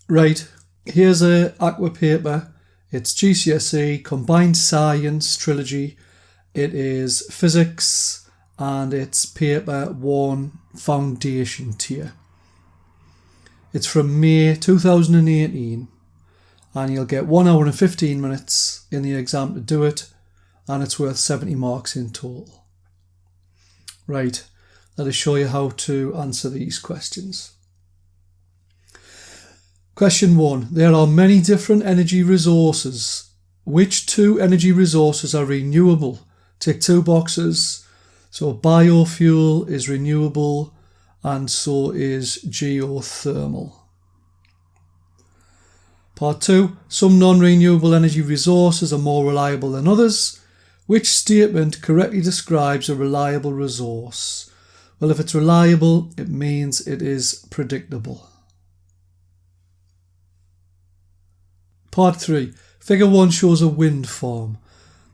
Right, here's a AQA paper. It's GCSE Combined Science Trilogy. It is physics and it's paper 1 foundation tier. It's from May 2018 and you'll get 1 hour and 15 minutes in the exam to do it, and it's worth 70 marks in total. Right, let us show you how to answer these questions. Question 1. There are many different energy resources. Which 2 energy resources are renewable? Tick 2 boxes. So biofuel is renewable and so is geothermal. Part 2. Some non-renewable energy resources are more reliable than others. Which statement correctly describes a reliable resource? Well, if it's reliable, it means it is predictable. Part 3. Figure 1 shows a wind farm.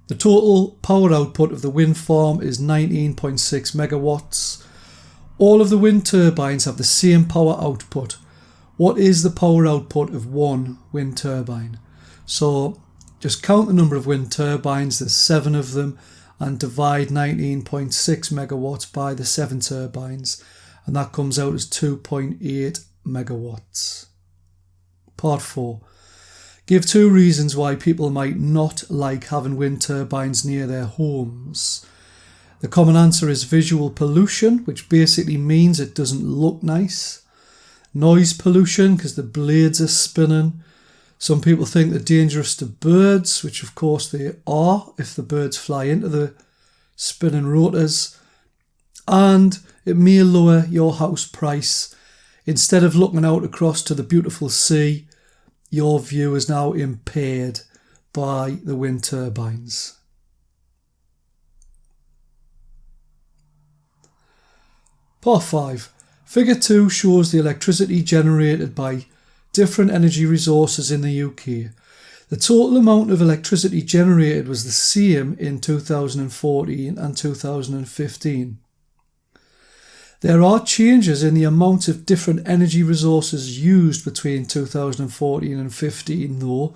The total power output of the wind farm is 19.6 megawatts. All of the wind turbines have the same power output. What is the power output of one wind turbine? So just count the number of wind turbines, there's 7 of them, and divide 19.6 megawatts by the 7 turbines, and that comes out as 2.8 megawatts. Part 4. Give 2 reasons why people might not like having wind turbines near their homes. The common answer is visual pollution, which basically means it doesn't look nice. Noise pollution, because the blades are spinning. Some people think they're dangerous to birds, which of course they are if the birds fly into the spinning rotors. And it may lower your house price. Instead of looking out across to the beautiful sea, your view is now impaired by the wind turbines. Part 5. Figure 2 shows the electricity generated by different energy resources in the UK. The total amount of electricity generated was the same in 2014 and 2015. There are changes in the amount of different energy resources used between 2014 and 15 though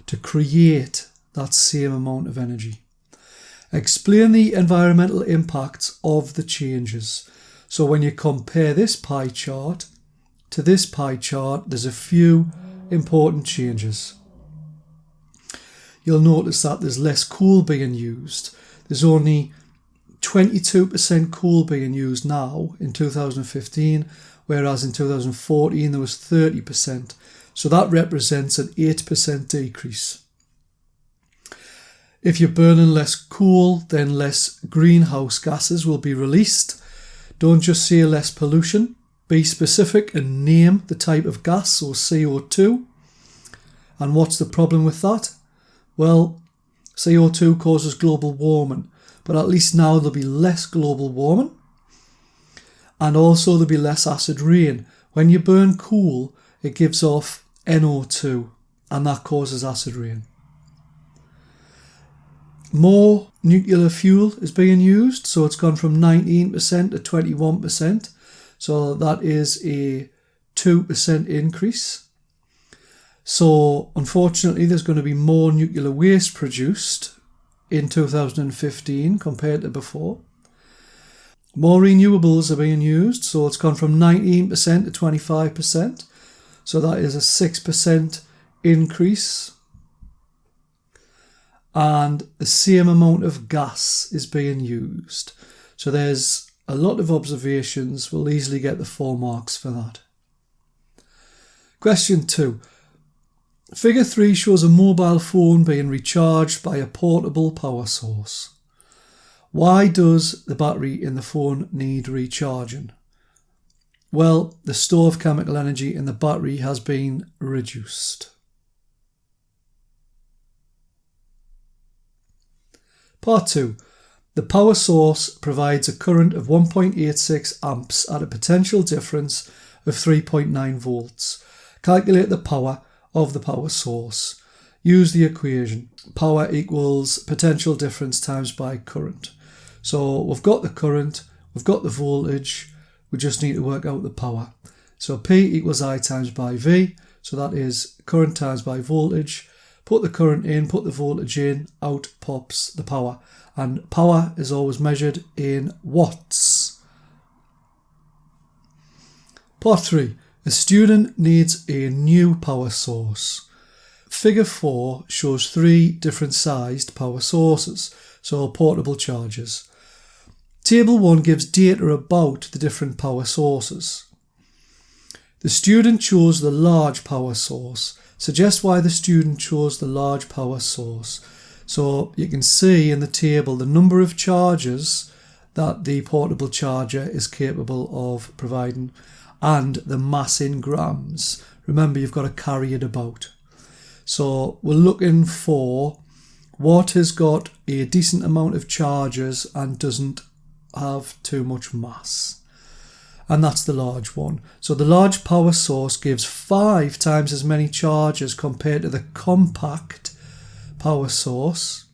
to create that same amount of energy. Explain the environmental impacts of the changes. So when you compare this pie chart to this pie chart, there's a few important changes. You'll notice that there's less coal being used. There's only 22% coal being used now in 2015, whereas in 2014 there was 30%. So that represents an 8% decrease. If you're burning less coal, then less greenhouse gases will be released. Don't just say less pollution. Be specific and name the type of gas, or CO2. And what's the problem with that? Well, CO2 causes global warming. But at least now there'll be less global warming, and also there'll be less acid rain. When you burn coal, it gives off NO2 and that causes acid rain. More nuclear fuel is being used, so it's gone from 19% to 21%, so that is a 2% increase. So unfortunately there's going to be more nuclear waste produced in 2015 compared to before. More renewables are being used, so it's gone from 19% to 25%, so that is a 6% increase. And the same amount of gas is being used, so there's a lot of observations. We'll easily get the 4 marks for that. Question 2. Figure 3 shows a mobile phone being recharged by a portable power source. Why does the battery in the phone need recharging? Well, the store of chemical energy in the battery has been reduced. Part 2. The power source provides a current of 1.86 amps at a potential difference of 3.9 volts. Calculate the power of the power source. Use the equation. Power equals potential difference times by current. So we've got the current, we've got the voltage, we just need to work out the power. So P equals I times by V. So that is current times by voltage. Put the current in, put the voltage in, out pops the power. And power is always measured in watts. Part 3. A student needs a new power source. Figure 4 shows 3 different sized power sources, so portable chargers. Table 1 gives data about the different power sources. The student chose the large power source. Suggest why the student chose the large power source. So you can see in the table the number of charges that the portable charger is capable of providing and the mass in grams. Remember, you've got to carry it about. So we're looking for what has got a decent amount of charges and doesn't have too much mass. And that's the large one. So the large power source gives 5 times as many charges compared to the compact power source,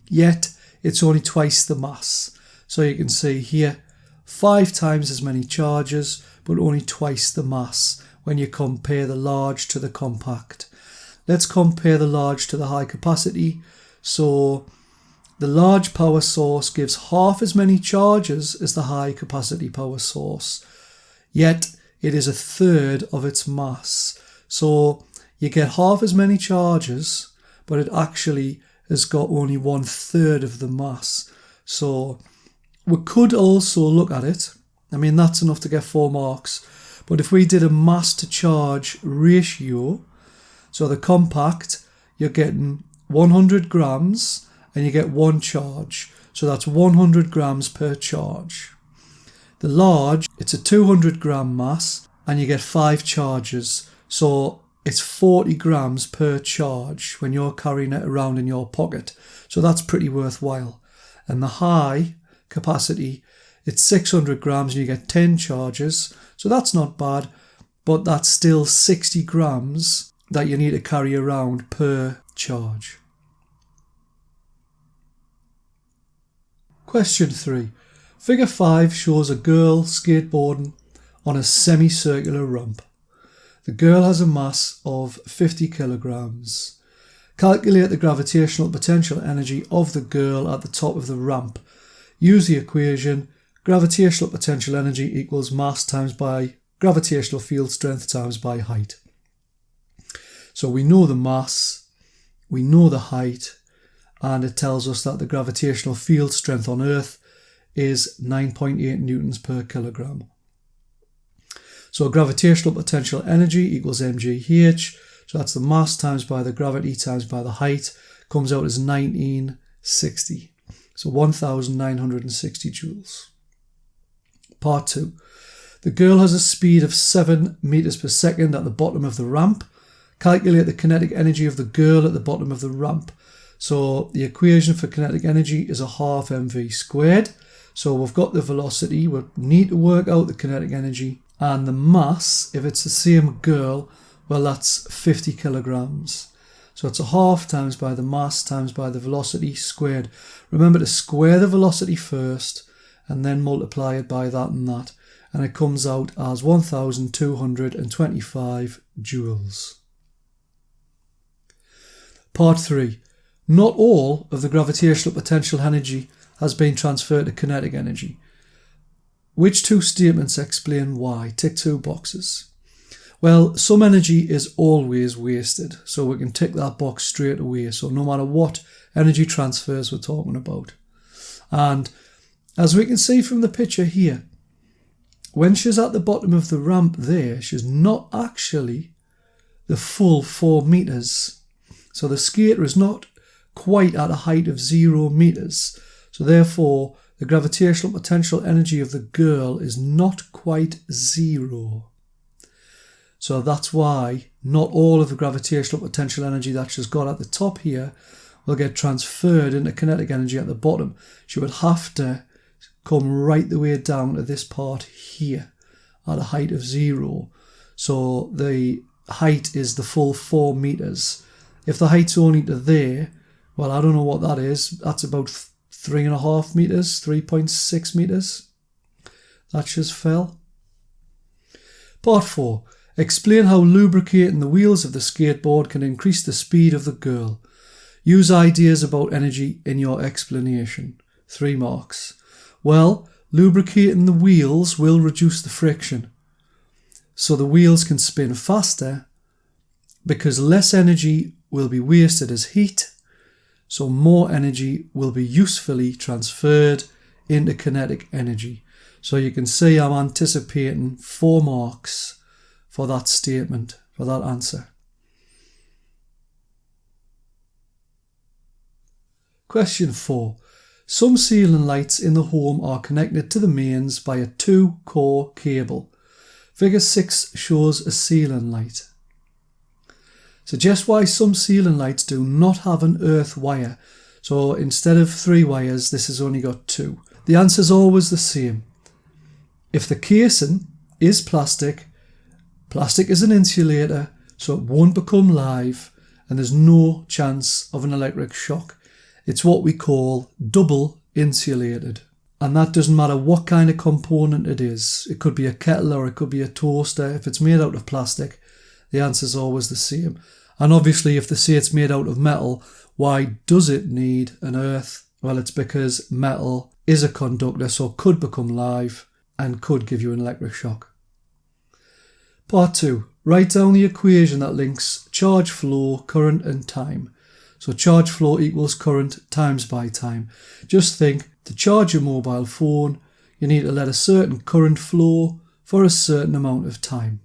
yet it's only twice the mass. So you can see here 5 times as many charges but only twice the mass when you compare the large to the compact. Let's compare the large to the high capacity. So the large power source gives half as many charges as the high capacity power source, yet it is a third of its mass. So you get half as many charges, but it actually has got only 1/3 of the mass. So we could also look at it. I mean, that's enough to get 4 marks. But if we did a mass to charge ratio, so the compact, you're getting 100 grams and you get 1 charge. So that's 100 grams per charge. The large, it's a 200 gram mass and you get 5 charges. So it's 40 grams per charge when you're carrying it around in your pocket. So that's pretty worthwhile. And the high capacity, it's 600 grams and you get 10 charges. So that's not bad, but that's still 60 grams that you need to carry around per charge. Question 3. Figure 5 shows a girl skateboarding on a semicircular ramp. The girl has a mass of 50 kilograms. Calculate the gravitational potential energy of the girl at the top of the ramp. Use the equation gravitational potential energy equals mass times by gravitational field strength times by height. So we know the mass, we know the height, and it tells us that the gravitational field strength on Earth is 9.8 newtons per kilogram. So gravitational potential energy equals mgh, so that's the mass times by the gravity times by the height, comes out as 1960. So 1960 joules. Part 2. The girl has a speed of 7 meters per second at the bottom of the ramp. Calculate the kinetic energy of the girl at the bottom of the ramp. So the equation for kinetic energy is a half mv squared. So we've got the velocity, we need to work out the kinetic energy, and the mass, if it's the same girl, well, that's 50 kilograms. So it's a half times by the mass times by the velocity squared. Remember to square the velocity first and then multiply it by that and that. And it comes out as 1225 joules. Part 3. Not all of the gravitational potential energy has been transferred to kinetic energy. Which 2 statements explain why? Tick 2 boxes. Well, some energy is always wasted, so we can tick that box straight away. So no matter what energy transfers we're talking about. And as we can see from the picture here, when she's at the bottom of the ramp there, she's not actually the full 4 meters. So the skater is not quite at a height of 0 meters. So therefore, the gravitational potential energy of the girl is not quite 0. So that's why not all of the gravitational potential energy that she's got at the top here will get transferred into kinetic energy at the bottom. She would have to come right the way down to this part here at a height of 0. So the height is the full 4 meters. If the height's only to there, well, I don't know what that is. That's about 3.5 meters, 3.6 meters. That just fell. Part 4. Explain how lubricating the wheels of the skateboard can increase the speed of the girl. Use ideas about energy in your explanation. 3 marks. Well, lubricating the wheels will reduce the friction, so the wheels can spin faster because less energy will be wasted as heat, so more energy will be usefully transferred into kinetic energy. So you can see I'm anticipating 4 marks for that statement, for that answer. Question 4. Some ceiling lights in the home are connected to the mains by a 2-core cable. Figure 6 shows a ceiling light. Suggest why some ceiling lights do not have an earth wire. So instead of 3 wires, this has only got 2. The answer is always the same. If the casing is plastic, plastic is an insulator, so it won't become live and there's no chance of an electric shock. It's what we call double insulated. And that doesn't matter what kind of component it is. It could be a kettle or it could be a toaster. If it's made out of plastic, the answer is always the same. And obviously, if they say it's made out of metal, why does it need an earth? Well, it's because metal is a conductor, so it could become live and could give you an electric shock. Part 2. Write down the equation that links charge flow, current and time. So charge flow equals current times by time. Just think, to charge your mobile phone, you need to let a certain current flow for a certain amount of time.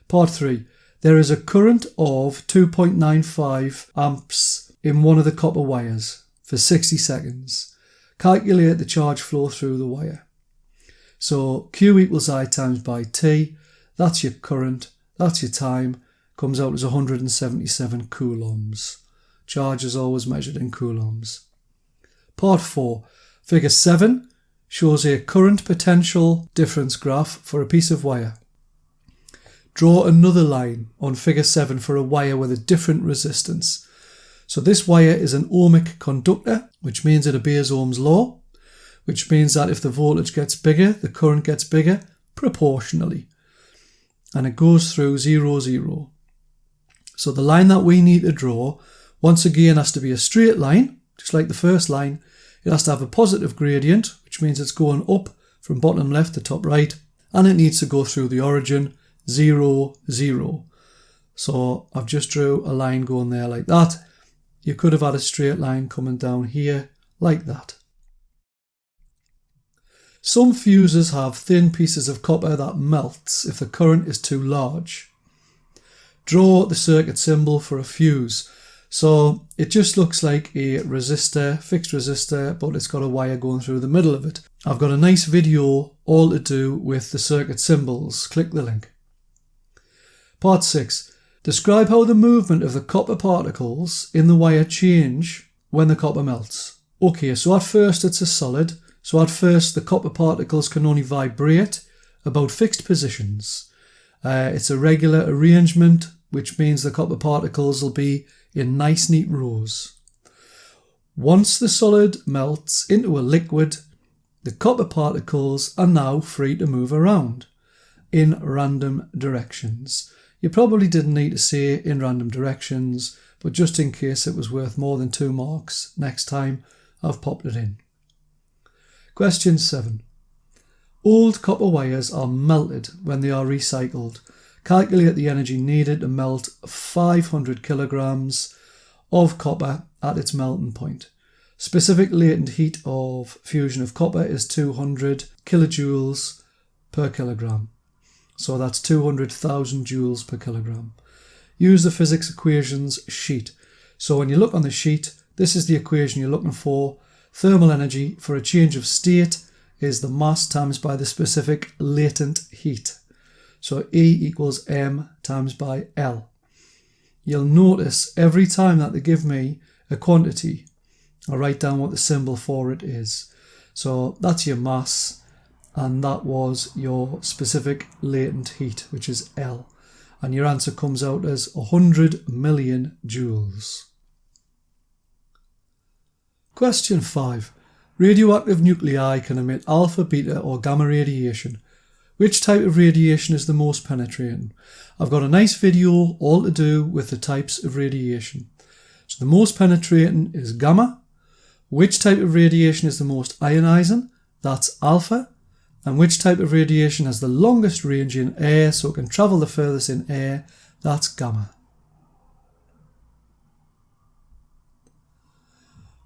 Part 3. There is a current of 2.95 amps in one of the copper wires for 60 seconds. Calculate the charge flow through the wire. So Q equals I times by T. That's your current, that's your time. Comes out as 177 coulombs. Charge is always measured in coulombs. Part 4. Figure 7 shows a current potential difference graph for a piece of wire. Draw another line on figure 7 for a wire with a different resistance. So this wire is an ohmic conductor, which means it obeys Ohm's law, which means that if the voltage gets bigger, the current gets bigger proportionally. And it goes through 0, 0. So the line that we need to draw, once again, has to be a straight line, just like the first line. It has to have a positive gradient, which means it's going up from bottom left to top right, and it needs to go through the origin, 0, 0. So I've just drew a line going there like that. You could have had a straight line coming down here like that. Some fuses have thin pieces of copper that melts if the current is too large. Draw the circuit symbol for a fuse. So it just looks like a resistor, fixed resistor, but it's got a wire going through the middle of it. I've got a nice video all to do with the circuit symbols. Click the link. Part 6. Describe how the movement of the copper particles in the wire change when the copper melts. Okay, so at first it's a solid. So at first the copper particles can only vibrate about fixed positions. It's a regular arrangement, which means the copper particles will be in nice neat rows. Once the solid melts into a liquid, the copper particles are now free to move around in random directions. You probably didn't need to say in random directions, but just in case it was worth more than 2 marks next time, I've popped it in. Question 7. Old copper wires are melted when they are recycled. Calculate the energy needed to melt 500 kilograms of copper at its melting point. Specific latent heat of fusion of copper is 200 kilojoules per kilogram. So that's 200,000 joules per kilogram. Use the physics equations sheet. So when you look on the sheet, this is the equation you're looking for. Thermal energy for a change of state is the mass times by the specific latent heat. So E equals M times by L. You'll notice every time that they give me a quantity, I write down what the symbol for it is. So that's your mass, and that was your specific latent heat, which is L. And your answer comes out as 100 million joules. Question 5. Radioactive nuclei can emit alpha, beta or gamma radiation. Which type of radiation is the most penetrating? I've got a nice video all to do with the types of radiation. So the most penetrating is gamma. Which type of radiation is the most ionizing? That's alpha. And which type of radiation has the longest range in air, so it can travel the furthest in air? That's gamma.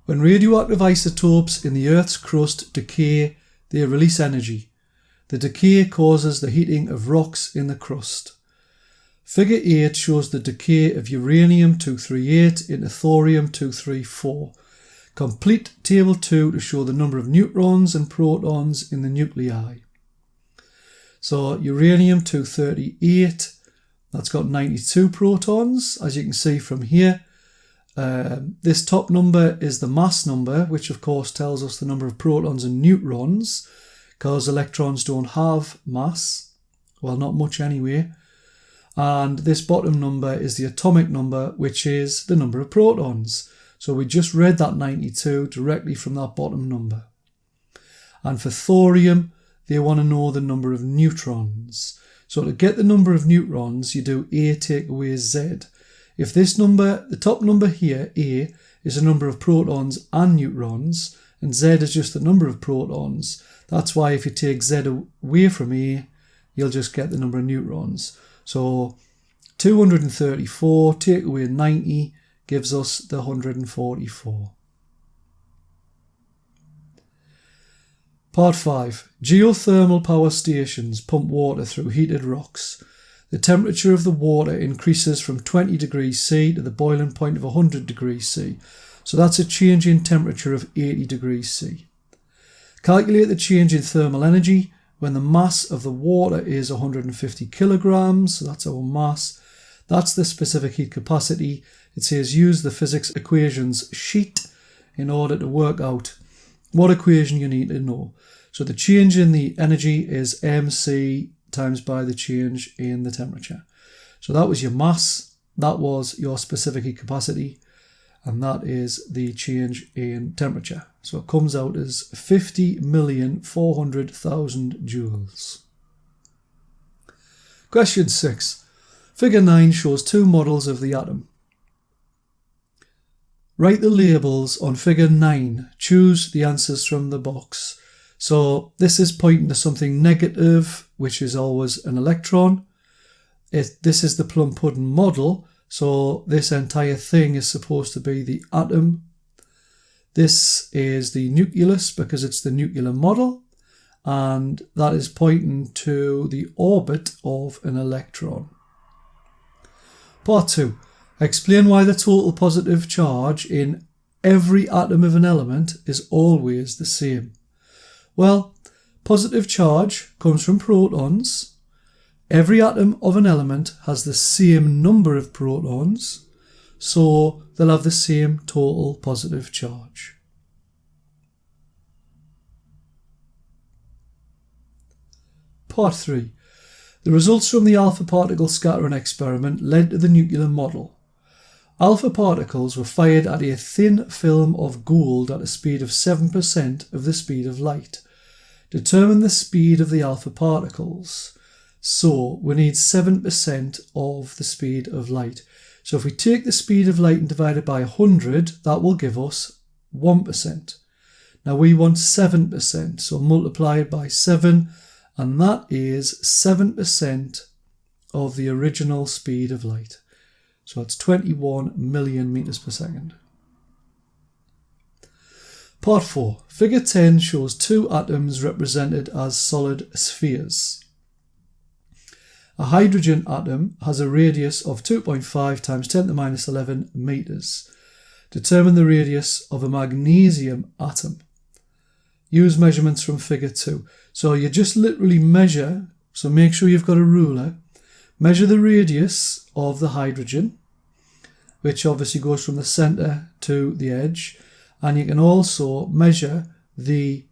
When radioactive isotopes in the Earth's crust decay, they release energy. The decay causes the heating of rocks in the crust. Figure 8 shows the decay of uranium-238 into thorium-234. Complete Table 2 to show the number of neutrons and protons in the nuclei. So uranium-238, that's got 92 protons, as you can see from here. This top number is the mass number, which of course tells us the number of protons and neutrons, because electrons don't have mass. Well, not much anyway. And this bottom number is the atomic number, which is the number of protons. So we just read that 92 directly from that bottom number. And for thorium, they want to know the number of neutrons. So to get the number of neutrons, you do A take away Z. If this number, the top number here, A, is the number of protons and neutrons, and Z is just the number of protons, that's why if you take Z away from A, you'll just get the number of neutrons. So 234 take away 90 gives us the 144. Part 5. Geothermal power stations pump water through heated rocks. The temperature of the water increases from 20 degrees C to the boiling point of 100 degrees C. So that's a change in temperature of 80 degrees C. Calculate the change in thermal energy when the mass of the water is 150 kilograms. So that's our mass. That's the specific heat capacity. It says use the physics equations sheet in order to work out what equation you need to know. So the change in the energy is mc times by the change in the temperature. So that was your mass, that was your specific heat capacity, and that is the change in temperature. So it comes out as 50,400,000 joules. Question 6. Figure 9 shows two models of the atom. Write the labels on figure 9. Choose the answers from the box. So this is pointing to something negative, which is always an electron. This is the plum pudding model, so this entire thing is supposed to be the atom. This is the nucleus because it's the nuclear model, and that is pointing to the orbit of an electron. Part 2. Explain why the total positive charge in every atom of an element is always the same. Well, positive charge comes from protons. Every atom of an element has the same number of protons, so they'll have the same total positive charge. Part 3. The results from the alpha particle scattering experiment led to the nuclear model. Alpha particles were fired at a thin film of gold at a speed of 7% of the speed of light. Determine the speed of the alpha particles. So we need 7% of the speed of light. So if we take the speed of light and divide it by 100, that will give us 1%. Now we want 7%, so multiply it by 7, and that is 7% of the original speed of light. So it's 21 million meters per second. Part 4. Figure 10 shows two atoms represented as solid spheres. A hydrogen atom has a radius of 2.5 times 10 to the minus 11 meters. Determine the radius of a magnesium atom. Use measurements from figure 2. So you just literally measure, so make sure you've got a ruler. Measure the radius of the hydrogen, which obviously goes from the centre to the edge. And you can also measure the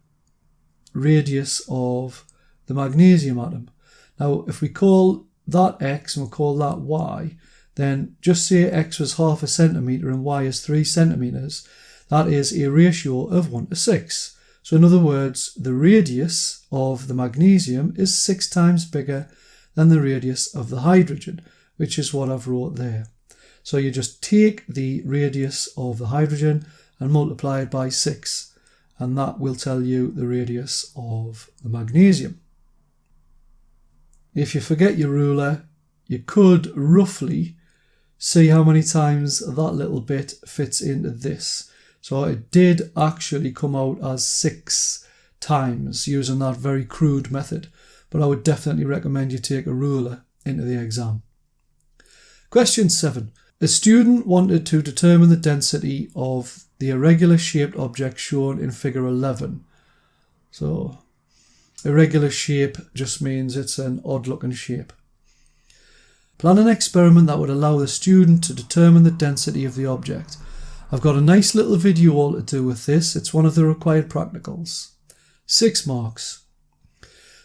radius of the magnesium atom. Now, if we call that x and we call that y, then just say x was half a centimetre and y is 3 centimetres. That is a ratio of 1 to 6. So in other words, the radius of the magnesium is 6 times bigger than the radius of the hydrogen, which is what I've wrote there. So you just take the radius of the hydrogen and multiply it by 6, and that will tell you the radius of the magnesium. If you forget your ruler, you could roughly see how many times that little bit fits into this. So it did actually come out as 6 times using that very crude method, but I would definitely recommend you take a ruler into the exam. Question 7. A student wanted to determine the density of the irregular shaped object shown in figure 11. So irregular shape just means it's an odd looking shape. Plan an experiment that would allow the student to determine the density of the object. I've got a nice little video all to do with this. It's one of the required practicals. 6 marks.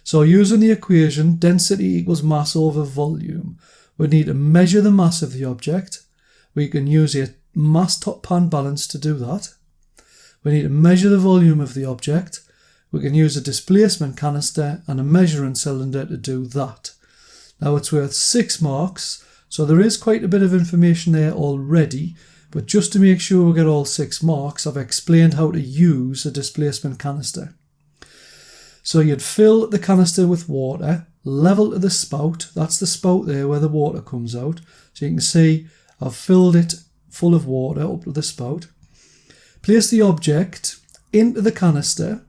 So using the equation density equals mass over volume, we need to measure the mass of the object. We can use a mass top pan balance to do that. We need to measure the volume of the object. We can use a displacement canister and a measuring cylinder to do that. Now it's worth 6 marks, so there is quite a bit of information there already, but just to make sure we get all 6 marks, I've explained how to use a displacement canister. So you'd fill the canister with water, level to the spout, that's the spout there where the water comes out. So you can see I've filled it full of water up to the spout. Place the object into the canister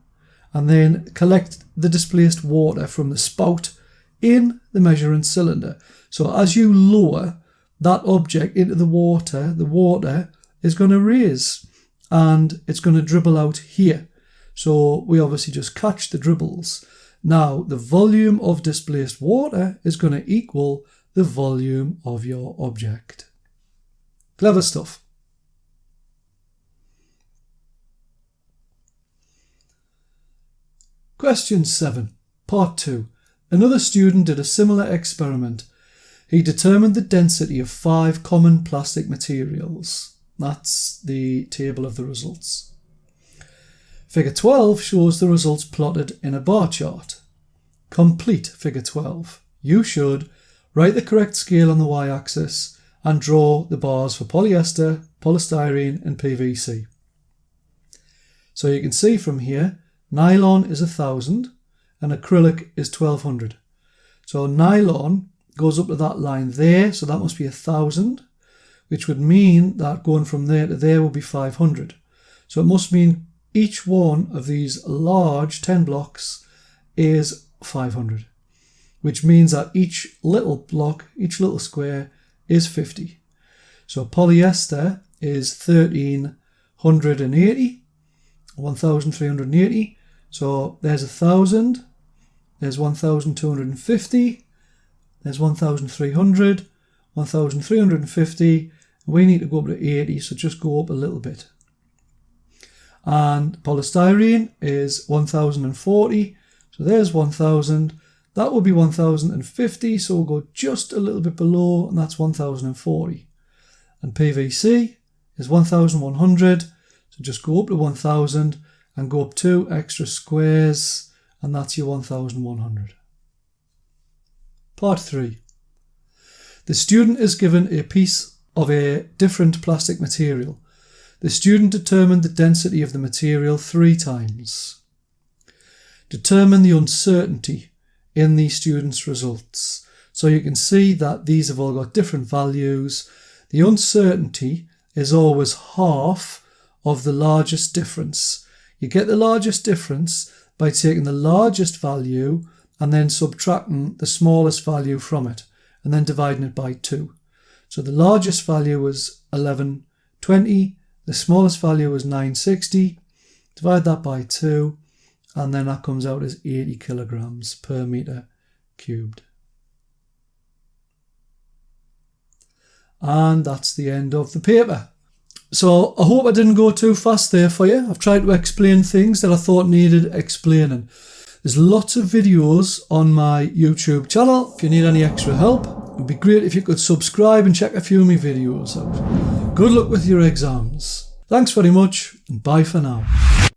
and then collect the displaced water from the spout in the measuring cylinder. So as you lower that object into the water is going to raise and it's going to dribble out here. So we obviously just catch the dribbles. Now the volume of displaced water is going to equal the volume of your object. Clever stuff. Question 7, part 2. Another student did a similar experiment. He determined the density of 5 common plastic materials. That's the table of the results. Figure 12 shows the results plotted in a bar chart. Complete figure 12. You should write the correct scale on the y-axis and draw the bars for polyester, polystyrene and PVC. So you can see from here, nylon is 1000 and acrylic is 1200. So nylon goes up to that line there, so that must be 1000, which would mean that going from there to there will be 500. So it must mean each one of these large 10 blocks is 500, which means that each little block, each little square is 50. So polyester is 1380. So there's 1000, there's 1250, there's 1300, 1350. We need to go up to 80, so just go up a little bit. And polystyrene is 1040, so there's 1000. That will be 1050, so we'll go just a little bit below, and that's 1040. And PVC is 1100, so just go up to 1000 and go up 2 extra squares, and that's your 1100. Part 3. The student is given a piece of a different plastic material. The student determined the density of the material 3 times. Determine the uncertainty in the student's results. So you can see that these have all got different values. The uncertainty is always half of the largest difference. You get the largest difference by taking the largest value and then subtracting the smallest value from it and then dividing it by 2. So the largest value was 1120, the smallest value was 960, divide that by 2, and then that comes out as 80 kilograms per metre cubed. And that's the end of the paper. So I hope I didn't go too fast there for you. I've tried to explain things that I thought needed explaining. There's lots of videos on my YouTube channel. If you need any extra help, it would be great if you could subscribe and check a few of my videos out. Good luck with your exams. Thanks very much and bye for now.